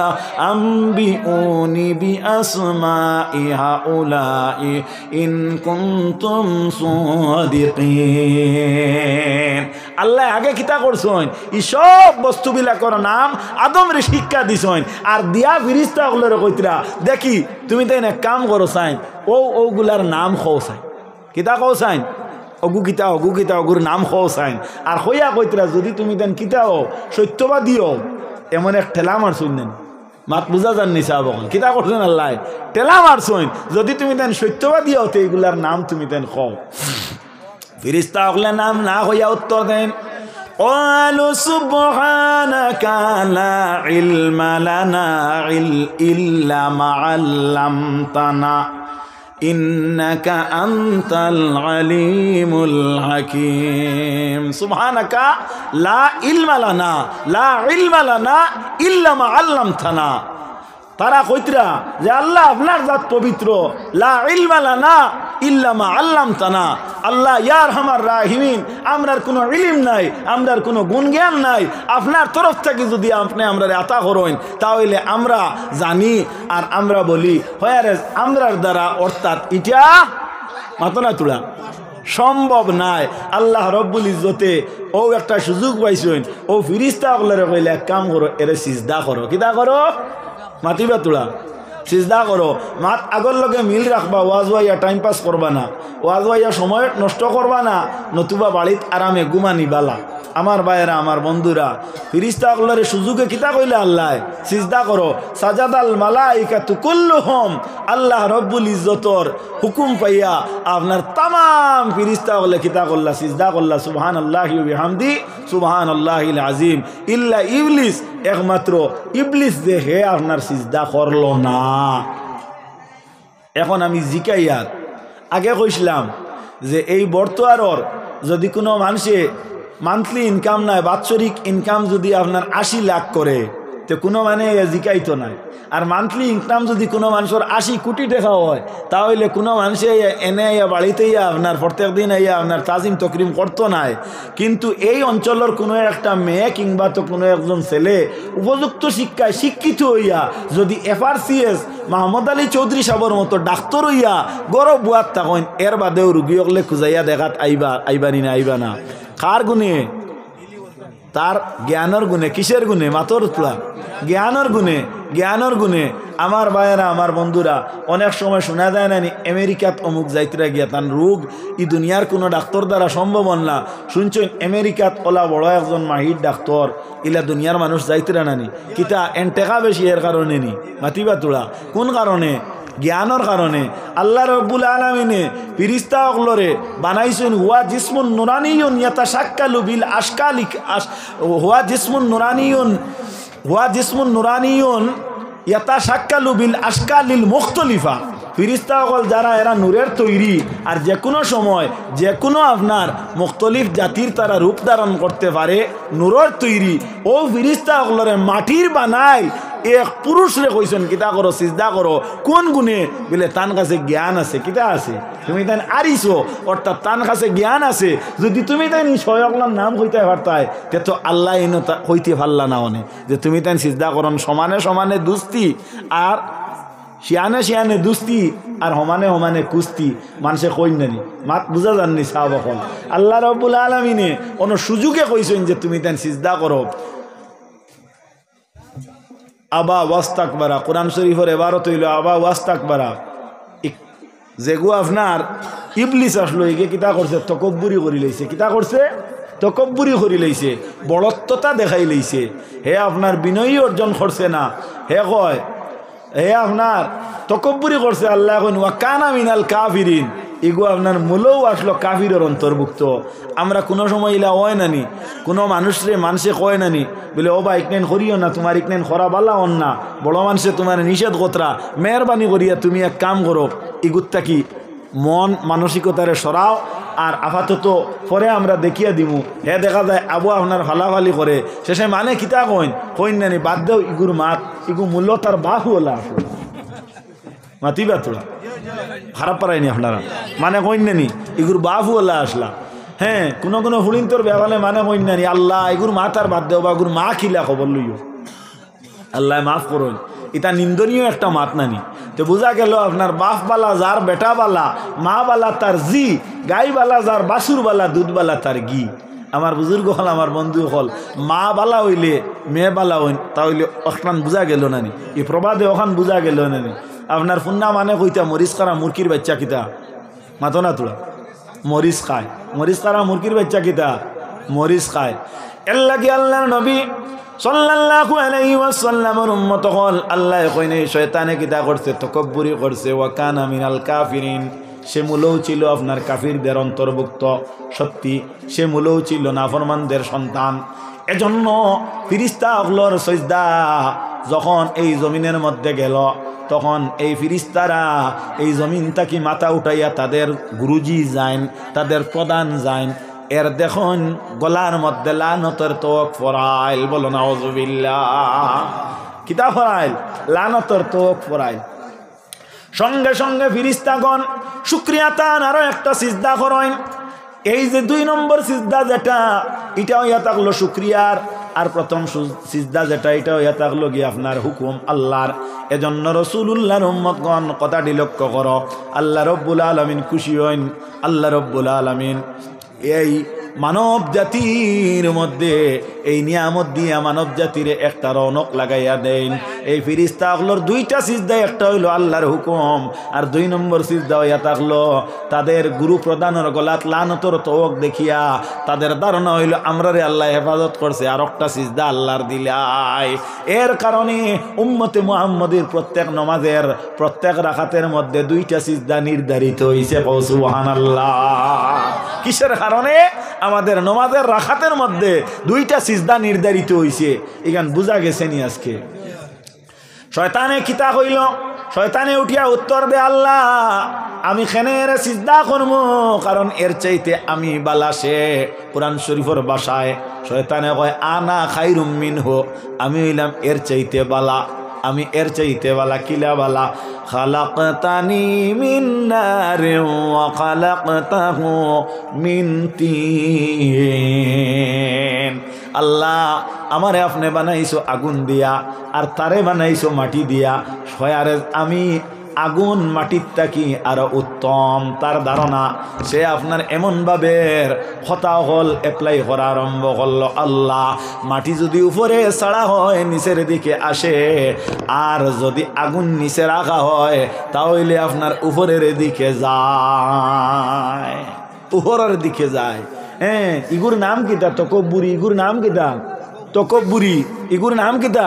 আম্বিউনি বিআসমাই হাউলাই ইন কুনতুম সাদিকিন। আল্লাহ আগে কিতা করছেন, এই সব বস্তুবিলাকর নাম আদমরে শিক্ষা দিছেন, আর দিয়া ফিরিস্তা গুলোর কইতরা দেখি তুমি তাই না কাম করো সাইন ওগুলার নাম খো সাইন, কিতা কও সাইন অগু কিতা অগুর নাম খো সাইন, আর হইয়া কইতরা যদি তুমি দেন কিতাও সত্যবাদীও এমন এক ঠেলা মারছুন নেন মাত বুঝা যাননি সাহেব কিতা করছেন আল্লাহ ঠেলা মারছুন, যদি তুমি দেন সত্যবাদী হতে এইগুলার নাম তুমি দেন খো। ফিরিস্তা হলে নাম না হইয়া উত্তর দেন قالوا سبحانك لا علم لنا إلا ما علمتنا إنك أنت العليم الحكيم سبحانك لا علم لنا إلا ما علمتنا। তারা কইতরা যে আল্লাহ আপনার জাত পবিত্র, লা ইলমা লানা ইল্লা মা আল্লামতানা, আল্লাহ ইয়া আরহামার রাহিমিন আমরার কোনো ইলম নাই, আমরার কোনো গুণ জ্ঞান নাই, আপনার তরফ থেকে যদি আপনি আমরারে আতা করেন তাহলে আমরা জানি আর আমরা বলি হয়ারে আমরার দ্বারা অর্থাৎ ইটা মাতনা তুলা সম্ভব নাই। আল্লাহ রব্বুল ইজ্জতে ও একটা সুযোগ পাইছেন, ও ফিরিস্তা বলারে কইলে এক কাম করো, এরে সিজদা করো, কিতা করো মাতিবা তোলা সিজদা করো, মাত আগর লগে মিল রাখবা, ওয়াজ ওয়াইয়া টাইম পাস করবা না, ওয়াজ ওয়াইয়া সময় নষ্ট করবা না, নতুবা বাড়িত আরামে ঘুমানি বালা। আমার ভাইয়েরা আমার বন্ধুরা ফিরিস্তা আল্লাহর সুযোগে কিতা কইলে আল্লাহ সিজদা করো, সাজাদাল মালাইকাতু কুল্লুহুম, আল্লাহ রব্বুল ইজ্জতর হুকুম পাইয়া আপনার তামাম ফিরিস্তা বলে কিতা করলা সিজদা করলা সুবহানাল্লাহি ওয়া বিহামদি সুবহানাল্লাহিল আযীম ইল্লা ইবলিস, একমাত্র ইবলিস যে হে আপনার সিজদা করলো না। এখন আমি জিকাইয়ার আগে কইছিলাম যে এই বর্তমানের যদি কোনো মানুষে মান্থলি ইনকাম নাই, বাৎসরিক ইনকাম যদি আপনার 80 লাখ করে তো কোনো মানে জিকাইতো নাই, আর মান্থলি ইনকাম যদি কোনো মানুষের 80 কোটি টাকা হয় তাহলে কোনো মানুষে এনে বাড়িতে আপনার প্রত্যেক দিন আপনার তাজিম তকরিম করতো নাই। কিন্তু এই অঞ্চলের কোনো একটা মেয়ে কিংবা তো কোনো একজন ছেলে উপযুক্ত শিক্ষায় শিক্ষিত হইয়া যদি FRCS মাহমুদ আলী চৌধুরী সাহেবের মতো ডাক্তার হইয়া গরব বুয়াত থাকেন, এর বাদেও রুগী হলে খুঁজাইয়া দেখাত আইবানি না আইবা না, কার গুণে? তার জ্ঞানের গুণে। কিসের গুণে? মাতর তোলা জ্ঞানের গুণে। আমার ভাইয়েরা আমার বন্ধুরা অনেক সময় শোনা যায় না আমেরিকাত অমুক যাইতরা গিয়া তার রোগ ই দুনিয়ার কোনো ডাক্তার দ্বারা সম্ভব না। শুনছেন আমেরিকাত ওলা বড় একজন মাহির ডাক্তার ইলা দুনিয়ার মানুষ যাইতরা নানি কিতা এন টেকা বেশি এর কারণে নি মাতিবা তোলা কোন কারণে? জ্ঞানের কারণে। আল্লাহ রব্বুল আলামিনে ফিরিস্তা অগলরে বানাইছেন হুয়া জিসমুন নুরানিয়ুন ইয়াতাশাক্কালু বিল আশকালিক হুয়া জিসমুন নুরানিয়ুন ইয়াতাশাক্কালু বিল আশকালিল মুখতালিফা। ফিরিস্তা অগল যারা এরা নূরের তৈরি, আর যে কোনো সময় যে কোনো আপনার মুখতলিফ জাতির তারা রূপ ধারণ করতে পারে, নূরের তৈরি। ও ফিরিস্তা অগলরে মাটির বানাই এক পুরুষরে কইছেন কিতা করো সিজদা করো, কোন গুণে? বলে তান কাছে জ্ঞান আছে। কিতা আছে? তুমি তাই আরিছো, অর্থাৎ তান কাছে জ্ঞান আছে। যদি তুমি তাই সয়কলার নাম হইতে পারতাই তে তো আল্লাহ এনে হইতে পারলা না অনে যে তুমি তাই সিজদা করন। সমানে সমানে দুস্তি আর শিয়ানে দুস্তি আর সমানে কুস্তি মানুষে কই নানি মাত বুঝা যাননি সাহাব এখন। আল্লাহ রব্বুল আলামিনে অন্য সুযোগে কইছেন যে তুমি তাই সিজদা করো। আবা ওয়াস্তাকবারা, কোরআন শরীফের এবারত হইল আবা ওয়াস্তাকবারা। যেগু আপনার ইবলিস আসলো এগে কিতা করছে? তকব্বুরি করি লইছে। কিতা করছে? তকব্বুরি করি লইছে, বড়ত্বতা দেখাই লইছে। হে আপনার বিনয়ী অর্জন করছে না। হে কয় আপনার তকব্বুরি করছে আল্লাহ এখন ওয়া কানা মিনাল কাফিরিন, এগো আপনার মূলও আসলো কাফিরের অন্তর্ভুক্ত। আমরা কোনো সময় ইলা হয় নানি, কোনো মানুষে কয় নানি বলে ও বা ইকনেন করিও না, তোমার ইকনেন খরা বালা অন না, বড় মানুষে তোমার নিষেধ কতরা, মেহরবানি করিয়া তুমি এক কাম করো, ইগুত্তা কি মন মানসিকতারে সরাও, আর আপাতত পরে আমরা দেখিয়া দিমু। হে দেখা যায় আবু আপনার ফালাফালি করে, শেষে মানে কিতা কইন নানি বাদ দেও ইগুর মাত, ইগু মূল্য তার বাহু ওলা মাতিবা তোরা খারাপ পারায়নি আপনারা, মানে কইন নানি ইগুর বাহু ওলা আসলা। হ্যাঁ, কোনো হুড়িন তোর ব্যাপারে মানে কইন নানি আল্লাহ ইগুর মা তার বাদ দেও বা ইগুর মা খিলা খবর লইও, আল্লাহ মাফ করুন। এটা নিন্দনীয় একটা মাত নানি। তো বোঝা গেল আপনার বাপ বালা যার বেটা বালা, মা বালা তার জি, গাই বালা যার বাসুর বালা, দুধ বালা তার ঘি। আমার বুজুর্গ হল, আমার বন্ধু হল, মা বালা হইলে মেয়ে বালা হইন, তাহলে ওখান বোঝা গেল নানি, এই প্রবাদে ওখান বোঝা গেল নানি। আপনার ফুন্না মানে কইতা মরিচ খারা মুরগির বাচ্চা কিতা মাতো না তোরা, মরিচ খায়, মরিচ খারা মুরগির বাচ্চা কিতা মরিচ খায়। এর লাগে আল্লাহর নবী সাল্লাল্লাহু আলাইহি ওয়াসাল্লামের উম্মত হল, আল্লাহ কইনে শয়তানে কিতা করছে, তকব্বুরি করছে, ওয়া কানা মিনাল কাফিরিন, সে মূলও ছিল আপনার কাফিরদের অন্তর্ভুক্ত। সত্যি সে মূলও ছিল নাফরমানদের সন্তান। এজন্য ফিরিস্তা অগলর সজদা যখন এই জমিনের মধ্যে গেল, তখন এই ফিরিস্তারা এই জমিনটাকে মাথা উঠাইয়া তাদের গুরুজি যাইন, তাদের প্রধান যাইন, এর দেখুন গলার মধ্যে লানতের তোক ফরাইল, বলো নাউযুবিল্লাহ, কিতা ফরাইল? লানতের তোক ফরাইল। সঙ্গে সঙ্গে ফিরিস্তাগণ শুকরিয়া তান আরো একটা সিজদা করেন। এই যে 2 নম্বর সিজদা যেটা, এটাও ইয়া থাকলো শুকরিয়ার, আর প্রথম সিজদা যেটা, এটাও ইয়া থাকলো গিয়ে আপনার হুকুম আল্লাহর। এজন্য রাসূলুল্লাহর উম্মতগণ কথাটি লক্ষ্য করো, আল্লাহ রব্বুল আলামিন খুশি হইন। আল্লাহ রব্বুল আলামিন এই মানব জাতির মধ্যে এই নিয়ামত দিয়ে মানব জাতির একটা রৌনক লাগাইয়া দেন। এই ফিরিস্তা হলোর 2টা সিজদা, একটা হইলো আল্লাহর হুকুম, আর 2 নম্বর সিজদা হইয়া থাকলো তাদের গুরু প্রধানের গলাত লানতর তোক দেখিয়া তাদের ধারণা হইল আমরারে আল্লাহ হেফাজত করছে, আর একটা সিজদা আল্লাহর দিলাই। এর কারণে উম্মতে মুহাম্মদের প্রত্যেক নমাজের প্রত্যেক রাকাতের মধ্যে 2টা সিজদা নির্ধারিত হইছে। সুবহানাল্লাহ। কিসের কারণে? আমাদের নমাজের রাকাতের মধ্যে 2টা সিজদা নির্ধারিত হইছে। এখান বুঝা গেছে নি আজকে? শয়তানে কিতা কইল? শয়তানে উঠিয়া উত্তর দে, আল্লাহ আমি খেনের সিজদা করব, কারণ এর চাইতে আমি বালা। সে কোরআন শরীফের ভাষায় শয়তানে কয় আনা খাইরুম মিনহু, আমি হইলাম এর চাইতে বালা। আমি এর চাইতে বালা, কিলা বালা? খালাকতানি মিন নারিন ওয়া খালাকতাহু মিন তিন। আল্লাহ আমারে আপনি বানাইছো আগুন দিয়া, আর তারে বানাইছো মাটি দিয়া। সয়ারে আমি আগুন মাটির থাকি আরো উত্তম। তার ধারণা সে আপনার এমনভাবে হতা হল অ্যাপ্লাই করা আরম্ভ করলো, আল্লাহ মাটি যদি উপরে ছাড়া হয় নিচের দিকে আসে, আর যদি আগুন নিচে রাখা হয় তাহলে আপনার উপরের দিকে যায়, উপরের দিকে যায়। হ্যাঁ, ইগুর নাম কিতা? তকব্বুরি। ইগুর নাম কিতা? তকব্বুরি। ইগুর নাম কিতা?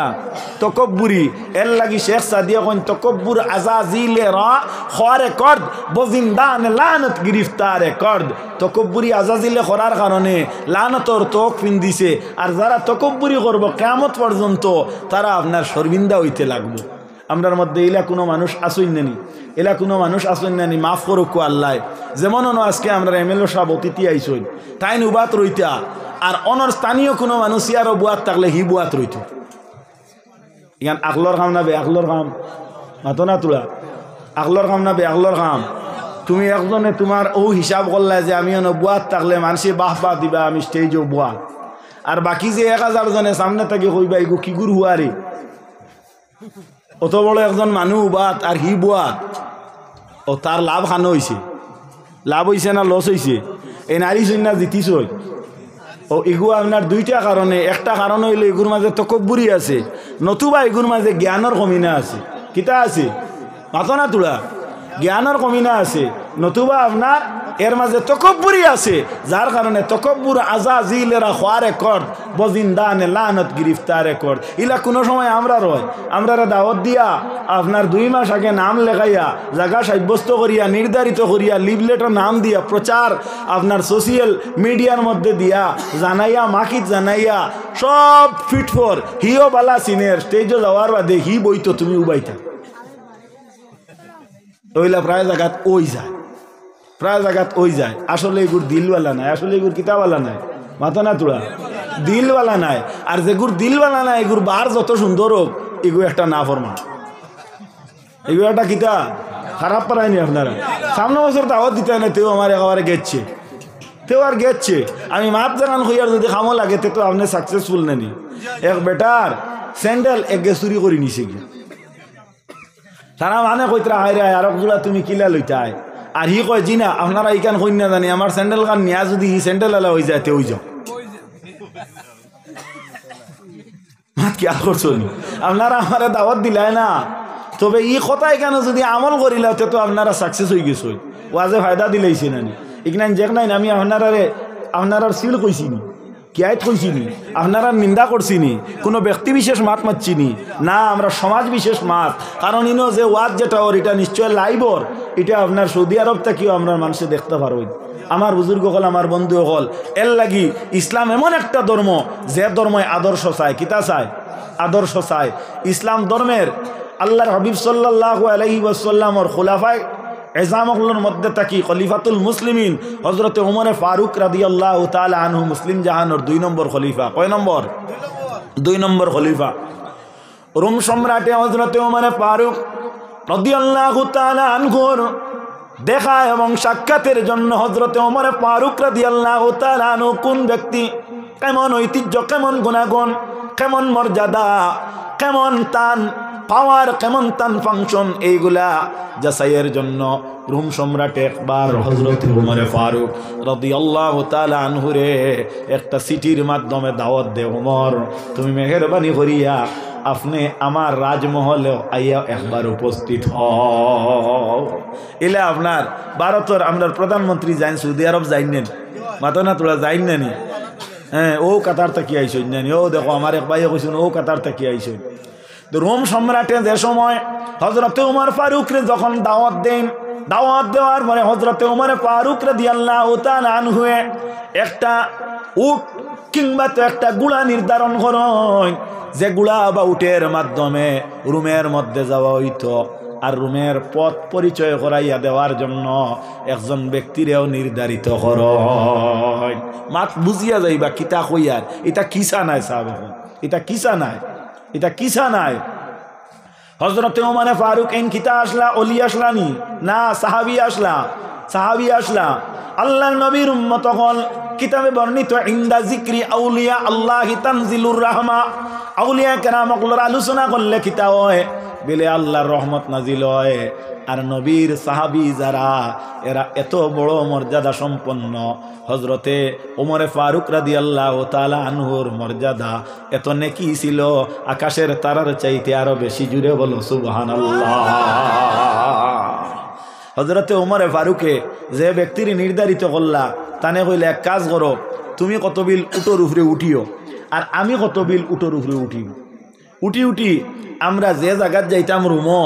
তকব্বুরি। এর লাগি শেখ সাদিয়া কোন তকব্বুর আজাজিলে রা খরে করদ বজিন্দান লানত গিরফতারে করদ। তকব্বুরি আজাজিলে করার কারণে লানতর তোক পিন্দিছে, আর যারা তকব্বুরি করব কিয়ামত পর্যন্ত তারা আপনার শর্মিন্দা হইতে লাগবে। আমরার মধ্যে এলা কোনো মানুষ আসইন নানি, এলা কোনো মানুষ আসইন নানি, মাফ করুক আল্লাহ। যেমন আজকে আমরা এমএলএ সাহেব অতিথি আইসইন, তাই উবাত রইতা, আর অনর স্থানীয় কোনো মানুষ ইয়ারও বুয়াত থাকলে হি বুয়াত রইত। ইয়ান আকলর কাম না বে আকলর কাম? মাতো না তোরা? আকলর কাম না বে আকলর কাম? তুমি একজনে তোমার ও হিসাব করলে যে আমি বুয়াত থাকলে মানুষে বাহ বাহ দিবা, আমি স্টেজও বুয়া, আর বাকি যে 1000 জনে সামনে থেকে কইবা এগো কি গুরু হুয়ারে, অত বড় একজন মানুষ বাত আর হি বুয়াত, ও তার লাভ খানো হয়েছে? লাভ হয়েছে না লস হয়েছে? এই নারী সৈন্যা জিতিস। ও এগু আপনার 2টা কারণে। একটা কারণ হইলে এগুর মাঝে তকব্বুরি আছে, নতুবা এগুর মাঝে জ্ঞানের কমিনা আছে। কিতা আছে? মাতো না তোরা? জ্ঞানের কমিনা আছে, নতুবা আপনার এর মাঝে তকব্বুরি আছে, যার কারণে তকব্বুর আজাজিলেরা হওয়া রেকর্ড বজিন্দানে লানত গ্রিফতার রেকর্ড ইলা কোনো সময় আমরা রয় আমরা দাওয়াত দিয়া আপনার 2 মাস আগে নাম লেখাইয়া জায়গা সাব্যস্ত করিয়া নির্ধারিত করিয়া লিভলেটের নাম দিয়া প্রচার আপনার সোশিয়াল মিডিয়ার মধ্যে দিয়া জানাইয়া মাকিত জানাইয়া সব ফিট ফর হিও বালা সিনের স্টেজে যাওয়ার বাদে হি বইতো তুমি উবাইতা ওইলা প্রায় জায়গাত ওই যায়, প্রায় জায়গাত ওই যায়। আসলে এগুর দিলওয়ালা নাই, আসলে এগুর কিতাবওয়ালা নাই, মাথা না তোলা দিলওয়ালা নাই। আর যেগুর দিলওয়ালা নাই এগুর বার যত সুন্দর হোক এগুলো একটা না ফরমান, এগুলো একটা কিতা খারাপ পারায়নি আপনারা। সামনে বছর দাওয়াত দিতে না তেও আমার একেবারে গেছে, তেও আর গেছে। আমি মাত জানান হইয়ার যদি খামো লাগে তে তো আপনি সাকসেসফুল নেনি। এক বেটার স্যান্ডেল এগে চুরি করে নিছে গিয়ে তারা মানে কইতরা হায় রে আর একজোড়া তুমি কিলা লইতাই, আর হি কয় জি না আপনারা এইখান কই না জানি আমার স্যান্ডেল খান নিয়া যদি হি স্যান্ডেল আলা হয়ে যায় তে ওই যাও মাত কি আর করছো আপনারা আমারে দাওয়াত দিলাই না, তবে ই কথাই কেন যদি আমল করিলা তো আপনারা সাকসেস হয়ে গেছ, ওয়াজে ফায়দা দিলেইছে নানি ইকনাইন জেক নাই আমি আপনারা সিল কইছিনি কিয়াত কইছিনি আপনারা নিন্দা করছিনি কোনো ব্যক্তি বিশেষ মাত মারছিনি না, আমরা সমাজ বিশেষ মাত। কারণ ইনো যে ওয়াজ যেটা ওর এটা নিশ্চয় লাইবর, এটা আপনার সৌদি আরব থেকেও আমরা মানুষে দেখতে পারবো। আমার বুজুর্গ হল আমার বন্ধু হল এর লাগি ইসলাম এমন একটা ধর্ম যে ধর্মে আদর্শ চায়, কিতা চায় আদর্শ চায়। ইসলাম ধর্মের আল্লাহর হাবিব সাল্লাল্লাহু আলাইহি ওয়াসাল্লামর খুলাফায়ে এজামগুলোর মধ্যে থাকি খলিফাতুল মুসলিমিন হযরতে ওমর ফারুক রাদিয়াল্লাহু তাআলা আনহু মুসলিম জাহানের 2 নম্বর খলিফা। কয় নম্বর? 2 নম্বর খলিফা। রোম সম্রাটে হযরতে ওমর ফারুক রাদিয়াল্লাহু তাআলা আনহুর দেখা এবং সাক্ষাতের জন্য হযরতে ওমর ফারুক রাদিয়াল্লাহু তাআলা আনহু কোন ব্যক্তি, কেমন ঐতিহ্য, কেমন গুণাগুণ, কেমন মর্যাদা, কেমন তান পাওয়ার, কেমন তান ফাংশন, এইগুলা যাচাইয়ের জন্য রোম সম্রাট একবার হযরত ওমর ফারুক রাদিয়াল্লাহু তাআলা আনহুরে একটা চিঠির মাধ্যমে দাওয়াত দে, ওমর তুমি মেহেরবানি করিয়া আপনি আমার রাজমহলে আইয়া একবার উপস্থিত হও। এলে আপনার ভারতের আমরা প্রধানমন্ত্রী যাইন সৌদি আরব যাইনেন, মাথা না তোরা যাইন নানি, হ্যাঁ ও কাতার থেকে আইসই নানি, ও দেখো আমার এক ভাইয়ে কইছেন ও কাতার থেকে আইসই। রোম সম্রাটে যে সময় হযরতে ওমর ফারুকরে যখন দাওয়াত দেন, দাওয়াত দেওয়ার পরে হযরতে ওমর ফারুক রাদিয়াল্লাহু তাআলা আনহু একটা উট কিংবা তো একটা গুড়া নির্ধারণ করেন, যে গুড়া বা উটের মাধ্যমে রুমের মধ্যে যাওয়া হইতো, আর রুমের পথ পরিচয় করাইয়া দেওয়ার জন্য একজন ব্যক্তিরেও নির্ধারিত করেন। মাত বুঝিয়া যাইবা কিতা কইয়ার, এটা কিসা নাই সাহেব, এটা কিসা নাই, এটা কিসা নাই। হযরতে ওমর ফারুক এন কিতা আসলা, অলি আসলানি না সাহাবী আসলা, সাহাবী আসলা। আল্লাহর নবীর উম্মত হল কিতাবে বর্ণিত ইনদা যিকরি আউলিয়া আল্লাহি তানজিলুর রাহমা, আউলিয়া কেরামগুলোর আলোচনা করলে কিতা হয় বলে আল্লাহর রহমত নাজিল হয়। আর নবীর সাহাবী যারা এরা এত বড় মর্যাদা সম্পন্ন, হযরতে ওমর ফারুক রাদিয়াল্লাহু তাআলা আনহুর মর্যাদা এত নেকি ছিল আকাশের তারার চাইতে আরো বেশি। জুড়ে বলো সুবহানাল্লাহ। হযরতে ওমর ফারুকে যে ব্যক্তির নির্ধারিত করলা তানে কইলে এক কাজ করো, তুমি কত বিল উটোর উপরে উঠিও আর আমি কত বিল উটোর উপরে উঠিব, উঠি আমরা যে জায়গায় যাইতাম রুমো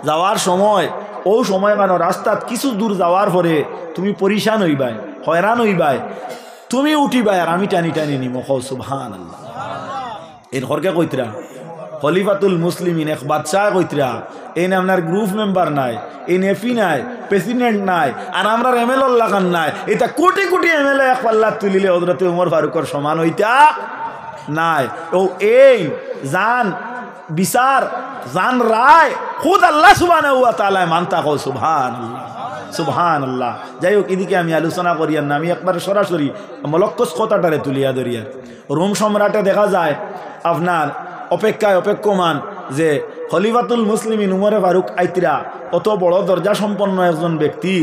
যাওয়ার সময় ও সময় কেন রাস্তাত কিছু দূর যাওয়ার পরে তুমি পরিশান হইবাই, হয়রান হইবাই, তুমি উঠিবাই আর আমি টানি টানি নিম। সুবহানাল্লাহ। এর ঘরকে কইতরা খলিফাতুল মুসলিমিন এক বাদশাহ কইতরা, এই আপনার গ্রুপ মেম্বার নাই, এই এফি নাই, প্রেসিডেন্ট নাই, আর আমরা এমএলএ লাগান নাই, এটা কোটি কোটি এমএলএ এক পাল্লা তুলিলে হযরতে ওমর ফারুকের সমান হইতা নাই। ও এই জান বিচার জান রায় খুদ আল্লাহ সুবহানাহু ওয়া তাআলা মানতা কও সুবহানাল্লাহ, সুবহানাল্লাহ। যাই হোক, এদিকে আমি আলোচনা করিয়ার না, আমি একবার সরাসরি মলক্কস কথাটারে তুলিয়া ধরিয়ার। রোম সম্রাটে দেখা যায় আপনার অপেক্ষায় অপেক্ষমান যে খলিফাতুল মুসলিমিন উমর ফারুক আইতরা অত বড় দরজা সম্পন্ন একজন ব্যক্তি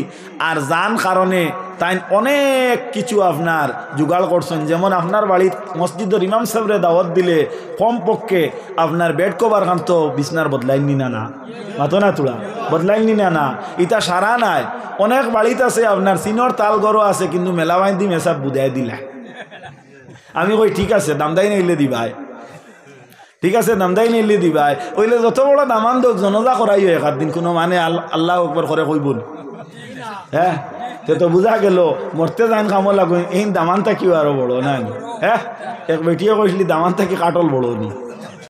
আর যান কারণে তাই অনেক কিছু আপনার জোগাড় করছেন। যেমন আপনার বাড়ির মসজিদের ইমাম সাহেবরে দাওয়াত দিলে কমপক্ষে আপনার বেড কভার খান তো বিছনার বদলাই নি না মাতো না তোলা বদলাই নি না ইটা সারা নাই। অনেক বাড়িতে আছে আপনার সিনর তাল গড়ও আছে কিন্তু মেলা বাইন্দি মেসাব বুঝাই দিলা। আমি কই ঠিক আছে দামদাই নিলে দিবাই, ঠিক আছে দামদাই নিলে দিবাই, ওইলে যত বড় দামান দোক জনজা করাই এক দিন কোনো মানে আল্লাহ একবার করে কইবন। হ্যাঁ সে তো বুঝা গেল মরতে যান কামো লাগবে এই দামান থাকি আরো বড় না। হ্যাঁ এক বেটিয়ে কইসলি দামান থাকি কাটল বড় নি।